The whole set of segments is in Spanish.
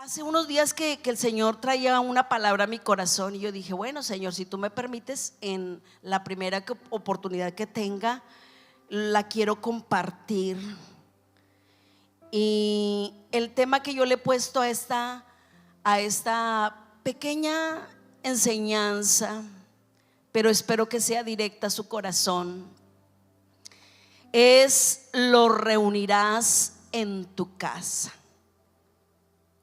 Hace unos días que el Señor traía una palabra a mi corazón y yo dije, bueno, Señor, si tú me permites, en la primera oportunidad que tenga, la quiero compartir. Y el tema que yo le he puesto a esta pequeña enseñanza, pero espero que sea directa a su corazón, es: lo reunirás en tu casa.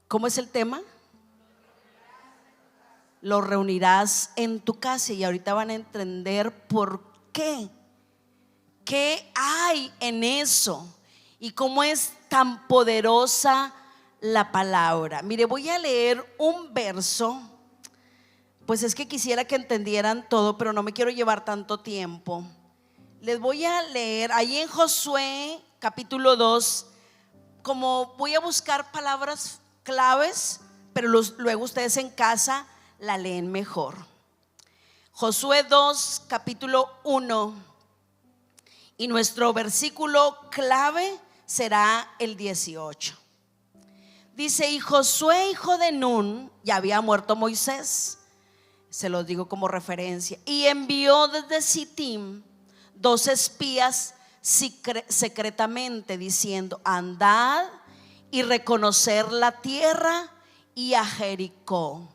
¿Cómo es el tema? Lo reunirás en tu casa. Y ahorita van a entender por qué. ¿Qué hay en eso? Y cómo es tan poderosa la palabra. Mire, voy a leer un verso. Pues es que quisiera que entendieran todo, pero no me quiero llevar tanto tiempo. Les voy a leer ahí en Josué capítulo 2. Como voy a buscar palabras claves, pero luego ustedes en casa la leen mejor. Josué 2 capítulo 1, y nuestro versículo clave será el 18. Dice: y Josué, hijo de Nun, ya había muerto Moisés, se los digo como referencia, y envió desde Sittim 2 espías secretamente, diciendo: andad y reconocer la tierra y a Jericó.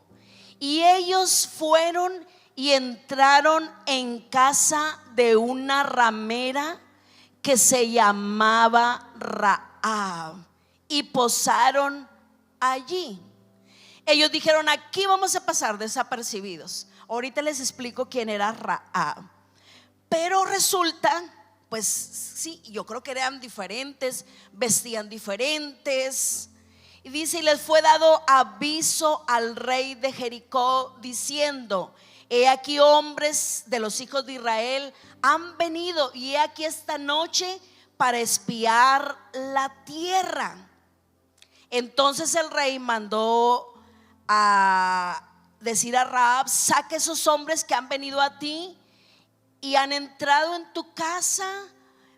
Y ellos fueron y entraron en casa de una ramera que se llamaba Rahab, y posaron allí. Ellos dijeron: aquí vamos a pasar desapercibidos. Ahorita les explico quién era Rahab. Pero resulta, pues sí, yo creo que eran diferentes, vestían diferentes. Y dice: y les fue dado aviso al rey de Jericó, diciendo: he aquí hombres de los hijos de Israel han venido, y he aquí esta noche para espiar la tierra. Entonces el rey mandó a decir a Rahab: saque esos hombres que han venido a ti y han entrado en tu casa,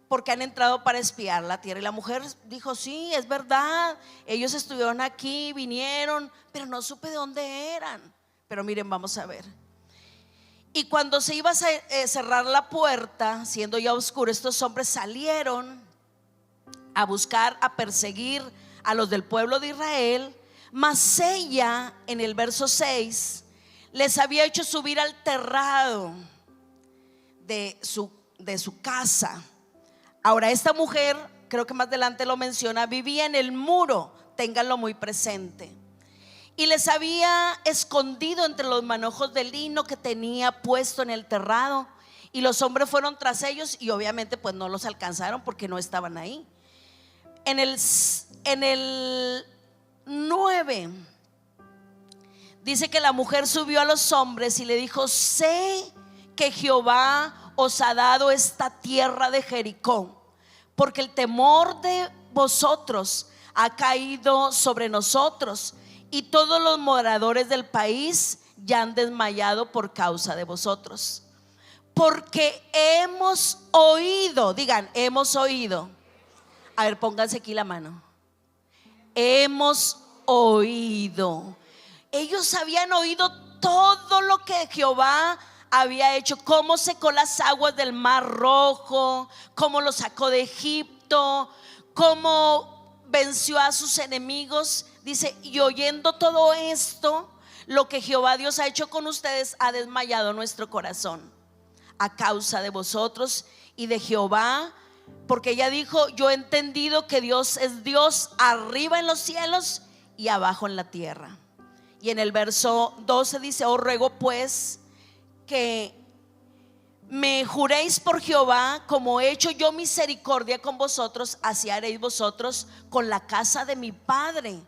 porque han entrado para espiar la tierra. Y la mujer dijo: sí, es verdad, ellos estuvieron aquí, vinieron, pero no supe de dónde eran. Pero miren, vamos a ver. Y cuando se iba a cerrar la puerta, siendo ya oscuro, estos hombres salieron a buscar, a perseguir a los del pueblo de Israel. Mas ella, en el verso 6, les había hecho subir al terrado de su casa. Ahora, esta mujer, creo que más adelante lo menciona, vivía en el muro, ténganlo muy presente, y les había escondido entre los manojos de lino que tenía puesto en el terrado. Y los hombres fueron tras ellos, y obviamente pues no los alcanzaron porque no estaban ahí. En el 9 dice que la mujer subió a los hombres y le dijo: sé que Jehová os ha dado esta tierra de Jericó, porque el temor de vosotros ha caído sobre nosotros, y todos los moradores del país ya han desmayado por causa de vosotros. Porque hemos oído, digan, hemos oído. A ver, pónganse aquí la mano. Hemos oído. Ellos habían oído todo lo que Jehová había hecho, cómo secó las aguas del Mar Rojo, cómo lo sacó de Egipto, cómo venció a sus enemigos. Dice: y oyendo todo esto, lo que Jehová Dios ha hecho con ustedes, ha desmayado nuestro corazón a causa de vosotros y de Jehová. Porque ella dijo: yo he entendido que Dios es Dios arriba en los cielos y abajo en la tierra. Y en el verso 12 dice: os ruego pues que me juréis por Jehová, como he hecho yo misericordia con vosotros, así haréis vosotros con la casa de mi padre,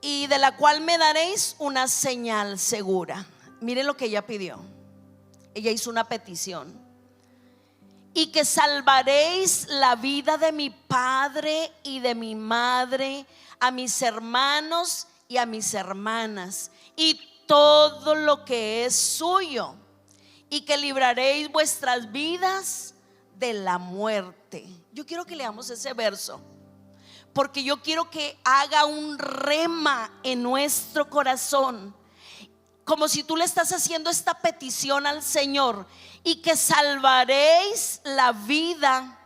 y de la cual me daréis una señal segura. Miren lo que ella pidió. Ella hizo una petición: y que salvaréis la vida de mi padre y de mi madre, a mis hermanos y a mis hermanas, y todo lo que es suyo, y que libraréis vuestras vidas de la muerte. Yo quiero que leamos ese verso, porque yo quiero que haga un rema en nuestro corazón, como si tú le estás haciendo esta petición al Señor, y que salvaréis la vida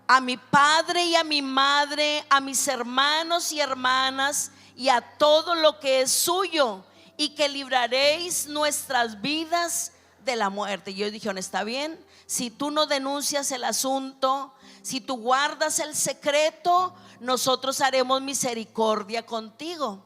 a mi padre y a mi madre, a mis hermanos y hermanas y a todo lo que es suyo, y que libraréis nuestras vidas de la muerte. Y yo dije, está bien, si tú no denuncias el asunto, si tú guardas el secreto, nosotros haremos misericordia contigo.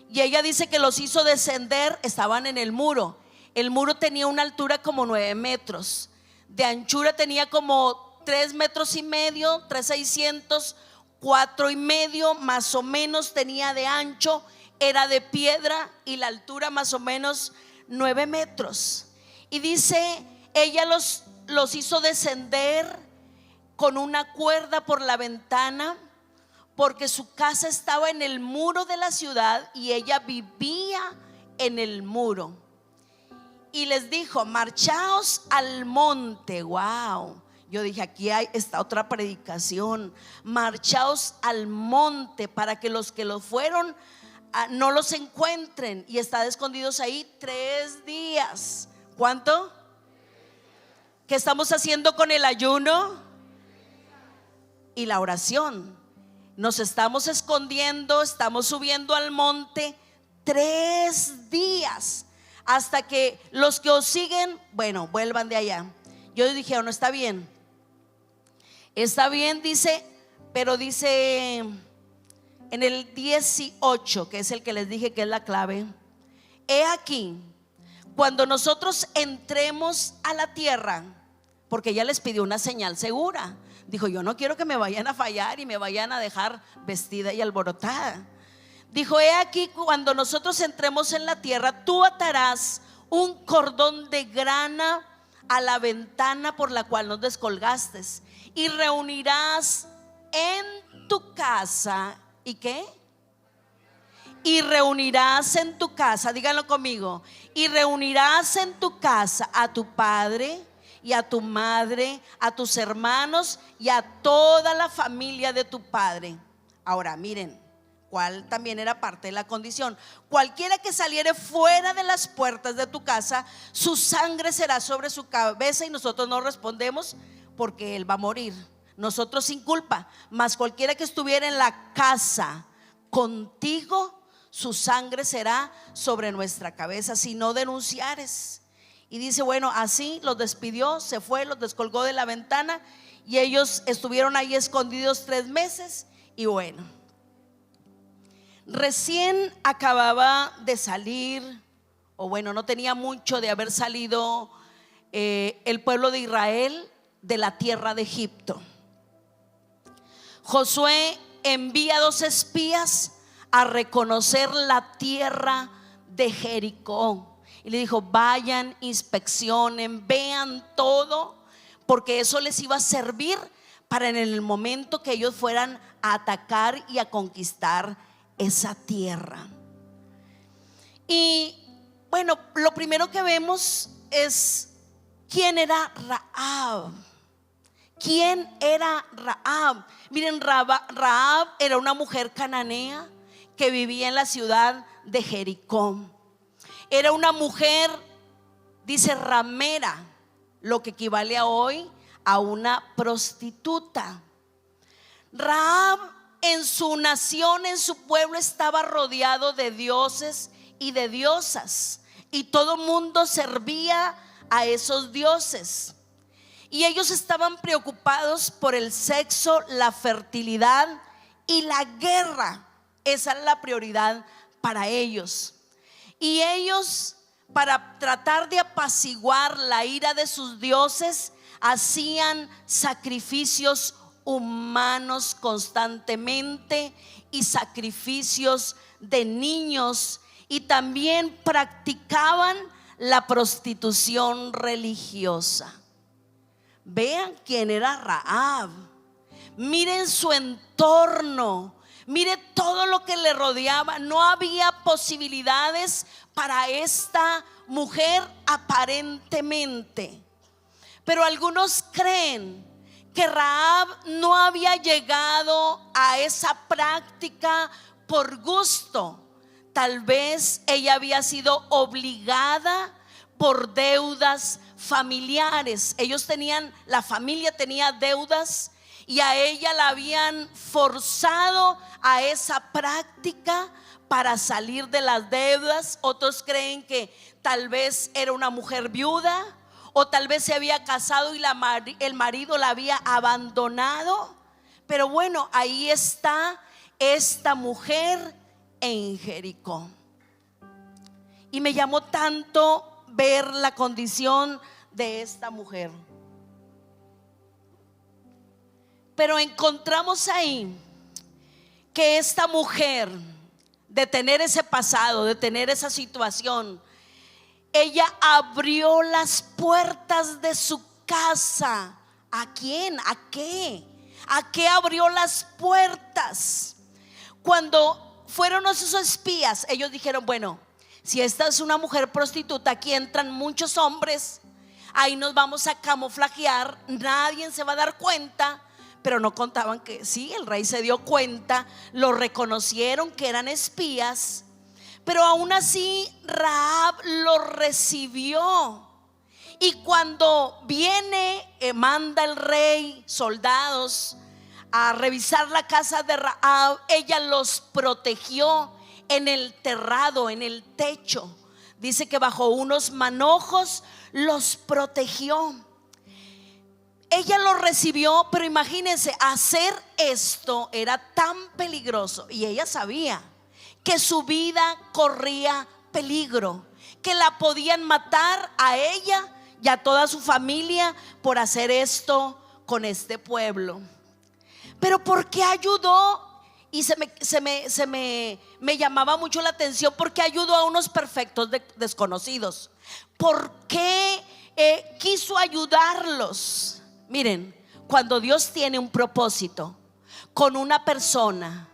Y ella dice que los hizo descender, estaban en el muro. El muro tenía una altura como 9 metros, de anchura tenía como 3 metros y medio, 3,600, 4,5 más o menos tenía de ancho, era de piedra, y la altura más o menos 9 metros. Y dice, ella los hizo descender con una cuerda por la ventana, porque su casa estaba en el muro de la ciudad y ella vivía en el muro. Y les dijo, marchaos al monte. Wow. Yo dije, aquí hay esta otra predicación. Marchaos al monte para que los que los fueron no los encuentren. Y están escondidos ahí 3 días. ¿Cuánto? ¿Qué estamos haciendo con el ayuno y la oración? Nos estamos escondiendo, estamos subiendo al monte 3 días, hasta que los que os siguen, bueno, vuelvan de allá. Yo dije, no, está bien, dice, pero dice en el 18, que es el que les dije que es la clave: he aquí, cuando nosotros entremos a la tierra, porque ella les pidió una señal segura. Dijo, yo no quiero que me vayan a fallar y me vayan a dejar vestida y alborotada. Dijo, he aquí, cuando nosotros entremos en la tierra, tú atarás un cordón de grana a la ventana por la cual nos descolgaste, y reunirás en tu casa. ¿Y qué? Y reunirás en tu casa, díganlo conmigo, y reunirás en tu casa a tu padre y a tu madre, a tus hermanos y a toda la familia de tu padre. Ahora miren, cuál también era parte de la condición: cualquiera que saliere fuera de las puertas de tu casa, su sangre será sobre su cabeza. Y nosotros no respondemos, porque él va a morir, nosotros sin culpa. Mas cualquiera que estuviera en la casa contigo, su sangre será sobre nuestra cabeza, si no denunciares. Y dice, bueno, así los despidió, se fue, los descolgó de la ventana, y ellos estuvieron ahí escondidos 3 meses. Y bueno, recién acababa de salir, o bueno, no tenía mucho de haber salido el pueblo de Israel de la tierra de Egipto. Josué envía 2 espías a reconocer la tierra de Jericó. Y le dijo, vayan, inspeccionen, vean todo, porque eso les iba a servir para en el momento que ellos fueran a atacar y a conquistar esa tierra. Y bueno, lo primero que vemos es quién era Rahab. ¿Quién era Rahab? Miren, Rahab era una mujer cananea que vivía en la ciudad de Jericó. Era una mujer, dice, ramera, lo que equivale a hoy a una prostituta. Rahab en su nación, en su pueblo, estaba rodeado de dioses y de diosas, y todo mundo servía a esos dioses. Y ellos estaban preocupados por el sexo, la fertilidad y la guerra. Esa era la prioridad para ellos. Y ellos, para tratar de apaciguar la ira de sus dioses, hacían sacrificios humanos constantemente y sacrificios de niños, y también practicaban la prostitución religiosa. Vean quién era Rahab. Miren su entorno, mire todo lo que le rodeaba. No había posibilidades para esta mujer aparentemente, pero algunos creen que Rahab no había llegado a esa práctica por gusto. Tal vez ella había sido obligada por deudas familiares. La familia tenía deudas y a ella la habían forzado a esa práctica para salir de las deudas. Otros creen que tal vez era una mujer viuda, o tal vez se había casado y el marido la había abandonado. Pero bueno, ahí está esta mujer en Jericó. Y me llamó tanto ver la condición de esta mujer. Pero encontramos ahí que esta mujer, de tener ese pasado, de tener esa situación, ella abrió las puertas de su casa. ¿A quién? ¿A qué? ¿A qué abrió las puertas? Cuando fueron esos espías, ellos dijeron: bueno, si esta es una mujer prostituta, aquí entran muchos hombres, ahí nos vamos a camuflajear, nadie se va a dar cuenta. Pero no contaban que sí, el rey se dio cuenta, lo reconocieron que eran espías. Pero aún así Rahab lo recibió. Y cuando manda el rey soldados a revisar la casa de Rahab, ella los protegió en el terrado, en el techo. Dice que bajo unos manojos los protegió. Ella lo recibió, pero imagínense, hacer esto era tan peligroso, y ella sabía que su vida corría peligro, que la podían matar a ella y a toda su familia por hacer esto con este pueblo. Pero ¿por qué ayudó? Y me llamaba mucho la atención, porque ayudó a unos perfectos desconocidos. ¿Por qué quiso ayudarlos? Miren, cuando Dios tiene un propósito con una persona,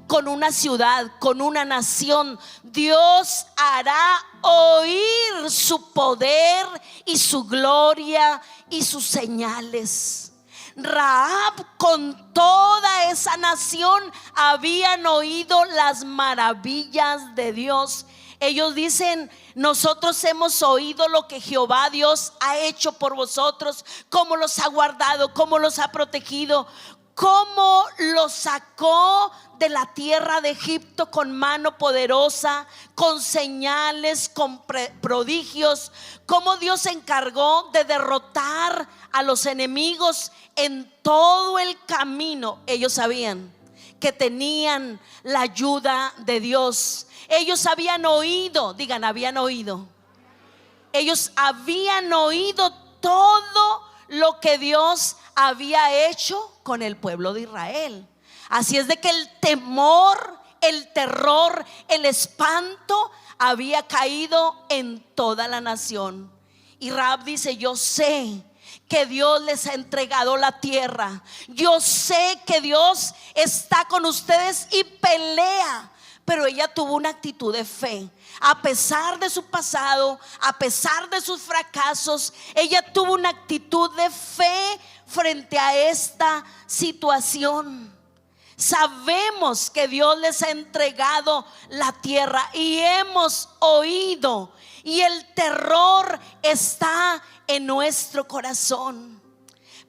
con una ciudad, con una nación, Dios hará oír su poder y su gloria y sus señales. Rahab con toda esa nación habían oído las maravillas de Dios. Ellos dicen: nosotros hemos oído lo que Jehová Dios ha hecho por vosotros, cómo los ha guardado, cómo los ha protegido, cómo los sacó de la tierra de Egipto con mano poderosa, con señales, con prodigios, cómo Dios se encargó de derrotar a los enemigos en todo el camino. Ellos sabían que tenían la ayuda de Dios. Ellos habían oído, digan, habían oído. Ellos habían oído todo lo que Dios había hecho con el pueblo de Israel. Así es de que el temor, el terror, el espanto había caído en toda la nación. Y Rahab dice: yo sé que Dios les ha entregado la tierra, yo sé que Dios está con ustedes y pelea. Pero ella tuvo una actitud de fe. A pesar de su pasado, a pesar de sus fracasos, ella tuvo una actitud de fe frente a esta situación. Sabemos que Dios les ha entregado la tierra y hemos oído, y el terror está en nuestro corazón.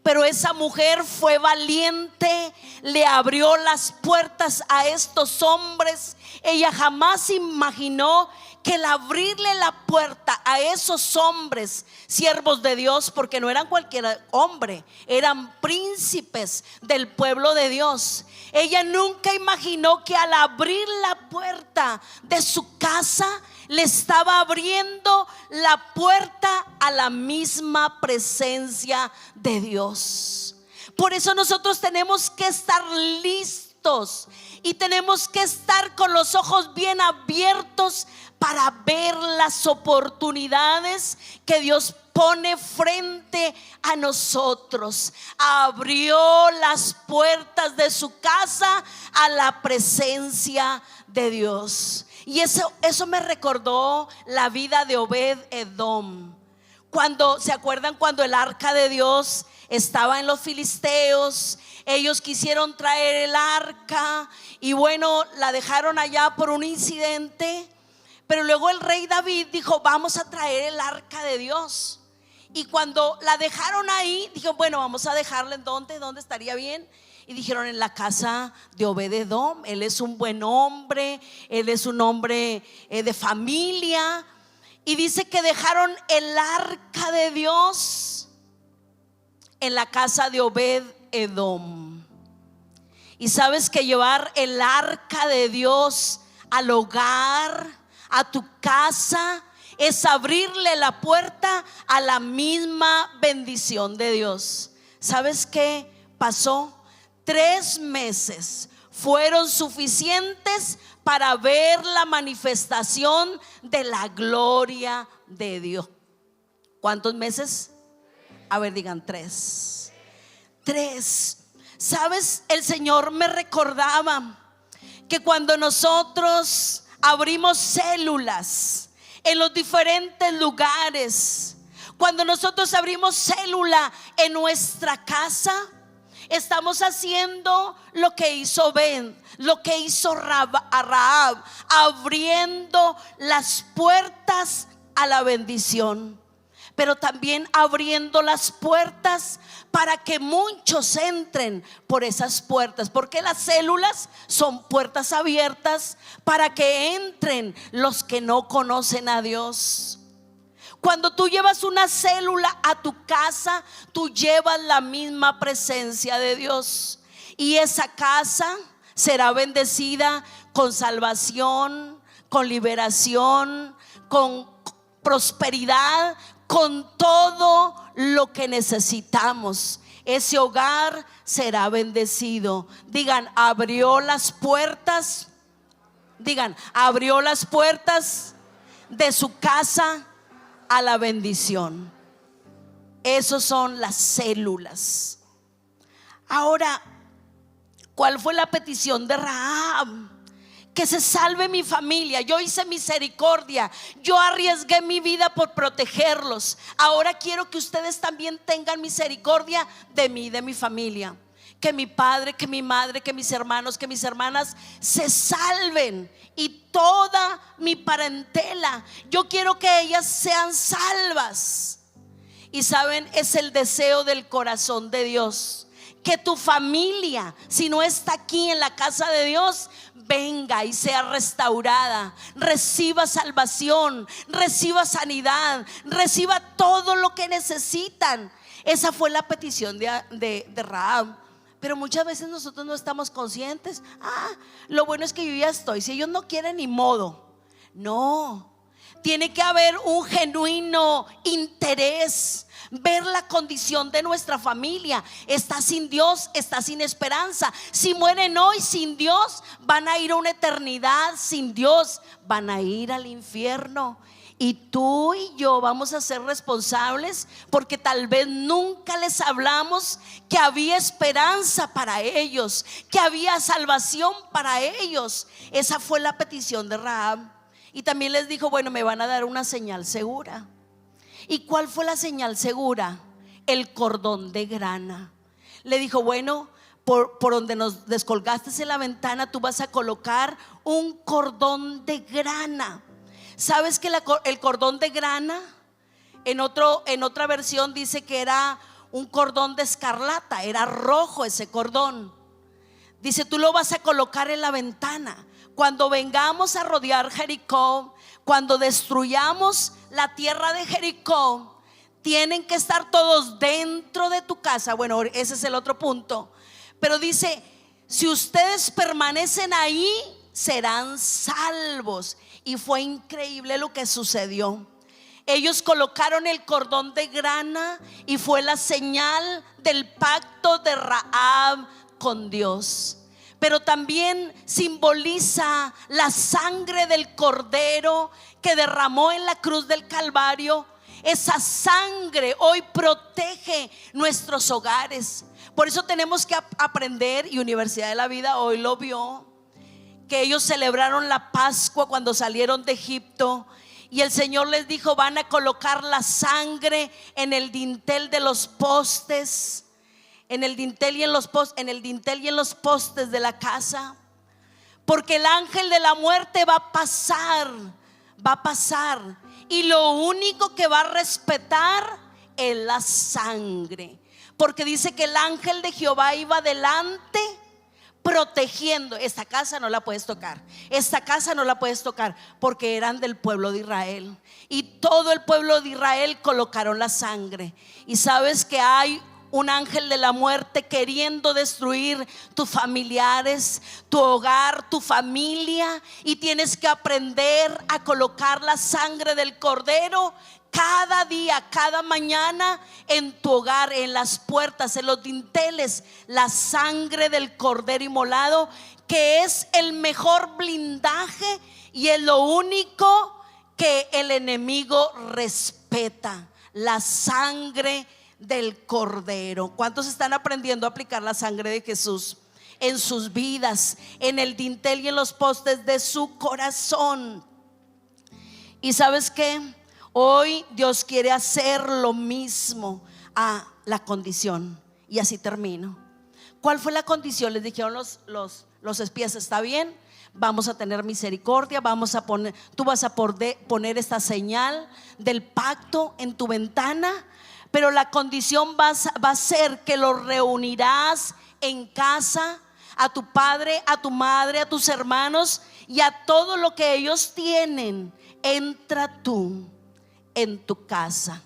Pero esa mujer fue valiente, le abrió las puertas a estos hombres. Ella jamás imaginó que el abrirle la puerta a esos hombres, siervos de Dios, porque no eran cualquier hombre, eran príncipes del pueblo de Dios. Ella nunca imaginó que al abrir la puerta de su casa, le estaba abriendo la puerta a la misma presencia de Dios. Por eso nosotros tenemos que estar listos y tenemos que estar con los ojos bien abiertos para ver las oportunidades que Dios pone frente a nosotros. Abrió las puertas de su casa a la presencia de Dios. Y eso me recordó la vida de Obed Edom. Cuando, ¿se acuerdan cuando el arca de Dios estaba en los filisteos? Ellos quisieron traer el arca y bueno, la dejaron allá por un incidente. Pero luego el rey David dijo: vamos a traer el arca de Dios. Y cuando la dejaron ahí, dijo: bueno, vamos a dejarla en ¿dónde estaría bien? Y dijeron: en la casa de Obed-edom. Él es un buen hombre, él es un hombre de familia. Y dice que dejaron el arca de Dios en la casa de Obed-edom. Y sabes que llevar el arca de Dios al hogar, a tu casa, es abrirle la puerta a la misma bendición de Dios. ¿Sabes qué pasó? 3 meses fueron suficientes para ver la manifestación de la gloria de Dios. ¿Cuántos meses? A ver, digan 3. 3. ¿Sabes? El Señor me recordaba que cuando nosotros abrimos células en los diferentes lugares, cuando nosotros abrimos célula en nuestra casa, estamos haciendo lo que hizo Ben, lo que hizo Rahab, abriendo las puertas a la bendición, pero también abriendo las puertas para que muchos entren por esas puertas, porque las células son puertas abiertas para que entren los que no conocen a Dios. Cuando tú llevas una célula a tu casa, tú llevas la misma presencia de Dios, y esa casa será bendecida con salvación, con liberación, con prosperidad, con todo lo que necesitamos. Ese hogar será bendecido. Digan: abrió las puertas. Digan: abrió las puertas de su casa a la bendición. Esos son las células. Ahora, ¿cuál fue la petición de Rahab? Que se salve mi familia. Yo hice misericordia, yo arriesgué mi vida por protegerlos. Ahora quiero que ustedes también tengan misericordia de mí, de mi familia. Que mi padre, que mi madre, que mis hermanos, que mis hermanas se salven, y toda mi parentela. Yo quiero que ellas sean salvas. Y saben, es el deseo del corazón de Dios, que tu familia, si no está aquí en la casa de Dios, venga y sea restaurada, reciba salvación, reciba sanidad, reciba todo lo que necesitan. Esa fue la petición de Rahab. Pero muchas veces nosotros no estamos conscientes. Lo bueno es que yo ya estoy. Si ellos no quieren, ni modo. No, tiene que haber un genuino interés, ver la condición de nuestra familia. Está sin Dios, está sin esperanza. Si mueren hoy sin Dios, van a ir a una eternidad sin Dios, van a ir al infierno. Y tú y yo vamos a ser responsables, porque tal vez nunca les hablamos que había esperanza para ellos, que había salvación para ellos. Esa fue la petición de Rahab. Y también les dijo: bueno, me van a dar una señal segura. ¿Y cuál fue la señal segura? El cordón de grana. Le dijo: bueno, por donde nos descolgaste en la ventana, tú vas a colocar un cordón de grana. ¿Sabes que el cordón de grana en otra versión dice que era un cordón de escarlata? Era rojo ese cordón. Dice: tú lo vas a colocar en la ventana. Cuando vengamos a rodear Jericó, cuando destruyamos la tierra de Jericó, tienen que estar todos dentro de tu casa. Bueno, ese es el otro punto. Pero dice: si ustedes permanecen ahí, serán salvos. Y fue increíble lo que sucedió. Ellos colocaron el cordón de grana y fue la señal del pacto de Rahab con Dios. Pero también simboliza la sangre del cordero que derramó en la cruz del Calvario. Esa sangre hoy protege nuestros hogares. Por eso tenemos que aprender, y Universidad de la Vida hoy lo vio, que ellos celebraron la Pascua cuando salieron de Egipto, Y el Señor les dijo: van a colocar la sangre en el dintel de los postes, en el dintel y en los postes de la casa, porque el ángel de la muerte va a pasar, y lo único que va a respetar es la sangre, porque dice que el ángel de Jehová iba delante protegiendo. Esta casa no la puedes tocar, esta casa no la puedes tocar, porque eran del pueblo de Israel, y todo el pueblo de Israel colocaron la sangre. Y sabes que hay un ángel de la muerte queriendo destruir tus familiares, tu hogar, tu familia, y tienes que aprender a colocar la sangre del cordero cada día, cada mañana, en tu hogar, en las puertas, en los dinteles, la sangre del cordero inmolado, que es el mejor blindaje y es lo único que el enemigo respeta, la sangre del cordero. ¿Cuántos están aprendiendo a aplicar la sangre de Jesús en sus vidas, en el dintel y en los postes de su corazón? Y sabes qué, hoy Dios quiere hacer lo mismo a la condición. Y así termino. ¿Cuál fue la condición? Les dijeron los espías: está bien, vamos a tener misericordia, tú vas a poner esta señal del pacto en tu ventana, pero la condición va a ser que los reunirás en casa, a tu padre, a tu madre, a tus hermanos y a todo lo que ellos tienen. Entra tú en tu casa.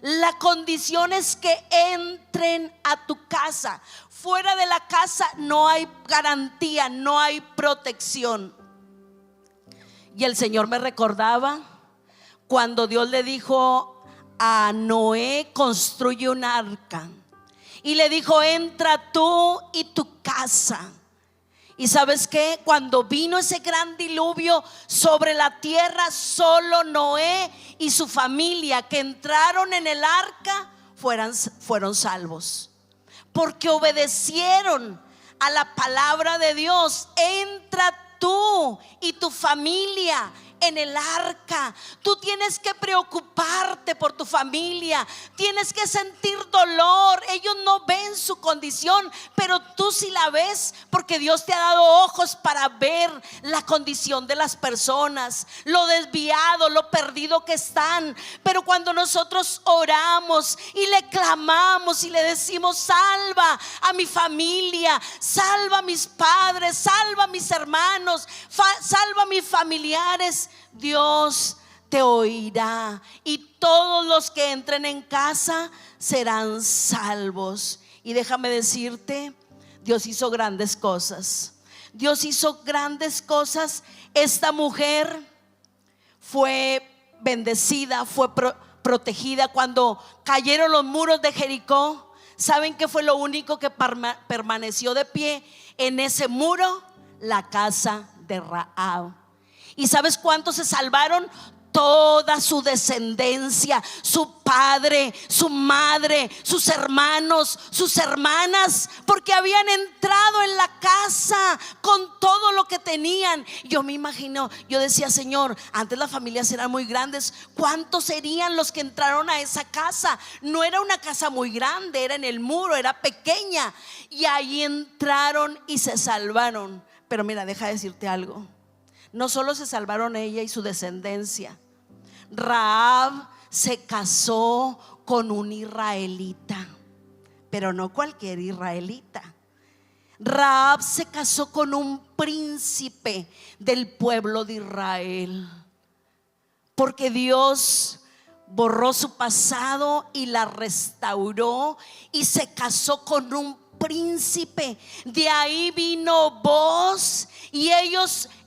La condición es que entren a tu casa. Fuera de la casa no hay garantía, no hay protección. Y el Señor me recordaba cuando Dios le dijo a Noé: construye un arca, y le dijo: entra tú y tu casa. Y sabes qué, cuando vino ese gran diluvio sobre la tierra, solo Noé y su familia que entraron en el arca fueron salvos, porque obedecieron a la palabra de Dios. Entra tú y tu familia en el arca. Tú tienes que preocuparte por tu familia, tienes que sentir dolor. Ellos no ven su condición, pero tú sí la ves, porque Dios te ha dado ojos para ver la condición de las personas, lo desviado, lo perdido que están. Pero cuando nosotros oramos y le clamamos y le decimos: salva a mi familia, salva a mis padres, salva a mis hermanos, salva a mis familiares, Dios te oirá, y todos los que entren en casa serán salvos. Y déjame decirte, Dios hizo grandes cosas. Dios hizo grandes cosas. Esta mujer fue bendecida, fue protegida. Cuando cayeron los muros de Jericó, ¿saben qué fue lo único que permaneció de pie en ese muro? La casa de Rahab. ¿Y sabes cuántos se salvaron? Toda su descendencia, su padre, su madre, sus hermanos, sus hermanas, porque habían entrado en la casa con todo lo que tenían. Yo me imagino, yo decía: Señor, antes las familias eran muy grandes, ¿cuántos serían los que entraron a esa casa? No era una casa muy grande, era en el muro, era pequeña, y ahí entraron y se salvaron. Pero mira, deja de decirte algo. No solo se salvaron ella y su descendencia. Rahab se casó con un israelita, pero no cualquier israelita. Rahab se casó con un príncipe del pueblo de Israel, porque Dios borró su pasado y la restauró, y se casó con un príncipe. De ahí vino Boaz, y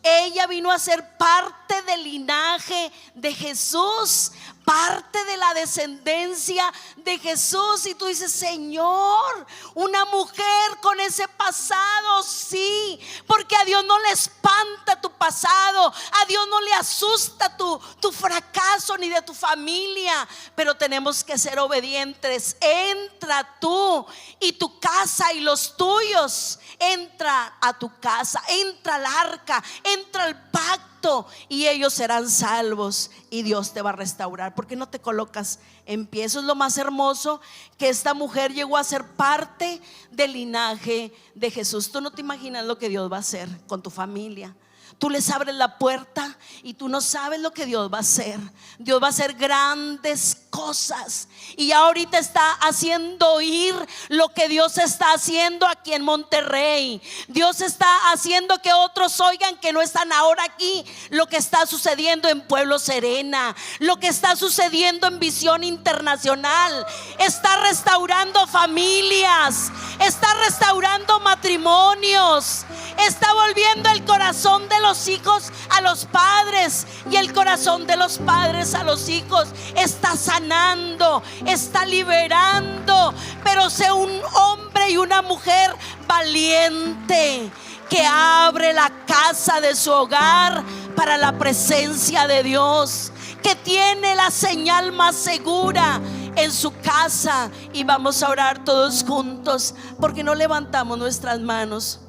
ella vino a ser parte del linaje de Jesús, parte de la descendencia de Jesús. Y tú dices: Señor, una mujer con ese pasado. Sí, porque a Dios no le espanta tu pasado, a Dios no le asusta tu fracaso ni de tu familia, pero tenemos que ser obedientes. Entra tú y tu casa y los tuyos. Entra a tu casa, entra al arca, entra al pacto pacto y ellos serán salvos y Dios te va a restaurar. ¿Por qué no te colocas en pie? Eso es lo más hermoso, que esta mujer llegó a ser parte del linaje de Jesús. Tú no te imaginas lo que Dios va a hacer con tu familia. Tú les abres la puerta y tú no sabes lo que Dios va a hacer. Dios va a hacer grandes cosas. Y ya ahorita está haciendo oír lo que Dios está haciendo aquí en Monterrey. Dios está haciendo que otros oigan que no están ahora aquí. Lo que está sucediendo en Pueblo Serena, lo que está sucediendo en Visión Internacional. Está restaurando familias, está restaurando matrimonios, está volviendo el corazón de los hijos a los padres y el corazón de los padres a los hijos. Está sanando, está liberando. Pero sé un hombre y una mujer valiente que abre la casa de su hogar para la presencia de Dios, que tiene la señal más segura en su casa. Y vamos a orar todos juntos. Porque no levantamos nuestras manos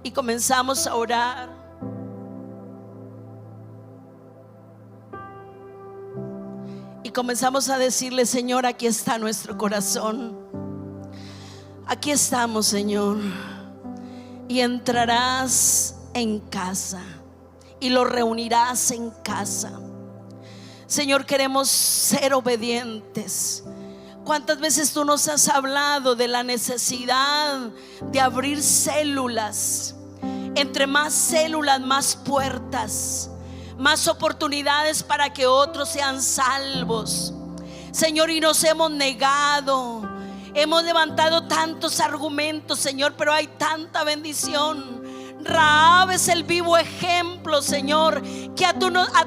y comenzamos a orar? Y comenzamos a decirle: Señor, aquí está nuestro corazón. Aquí estamos, Señor. Y entrarás en casa y lo reunirás en casa. Señor, queremos ser obedientes. ¿Cuántas veces tú nos has hablado de la necesidad de abrir células? Entre más células, más puertas, más oportunidades para que otros sean salvos. Señor, y nos hemos negado. Hemos levantado tantos argumentos, Señor, pero hay tanta bendición. Rahab es el vivo ejemplo, Señor, que a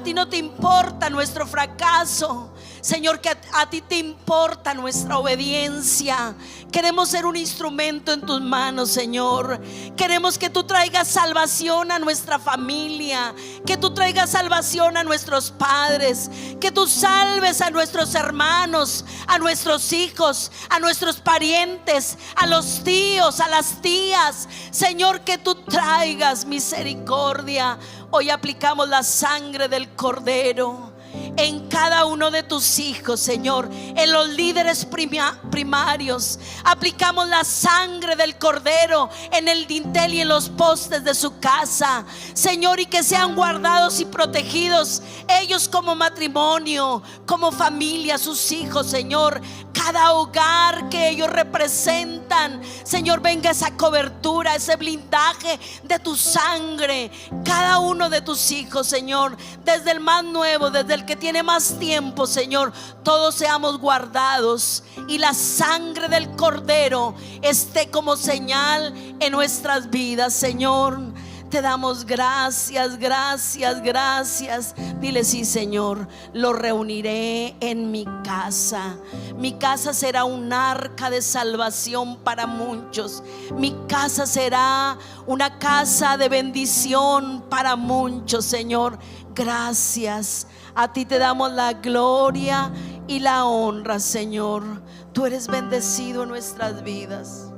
ti no te importa nuestro fracaso, Señor, que a ti te importa nuestra obediencia. Queremos ser un instrumento en tus manos, Señor. Queremos que tú traigas salvación a nuestra familia, que tú traigas salvación a nuestros padres, que tú salves a nuestros hermanos, a nuestros hijos, a nuestros parientes, a los tíos, a las tías. Señor, que tú traigas misericordia. Hoy aplicamos la sangre del Cordero en cada uno de tus hijos, Señor, en los líderes primarios. Aplicamos la sangre del Cordero en el dintel y en los postes de su casa, Señor, y que sean guardados y protegidos ellos como matrimonio, como familia, sus hijos, Señor. Cada hogar que ellos representan, Señor, venga esa cobertura, ese blindaje de tu sangre. Cada uno de tus hijos, Señor, desde el más nuevo, desde el que tiene más tiempo, Señor, todos seamos guardados y la sangre del Cordero esté como señal en nuestras vidas, Señor. Te damos gracias, gracias, gracias. Dile: sí, Señor, lo reuniré en mi casa. Mi casa será un arca de salvación para muchos. Mi casa será una casa de bendición para muchos, Señor. Gracias. A ti te damos la gloria y la honra, Señor. Tú eres bendecido en nuestras vidas.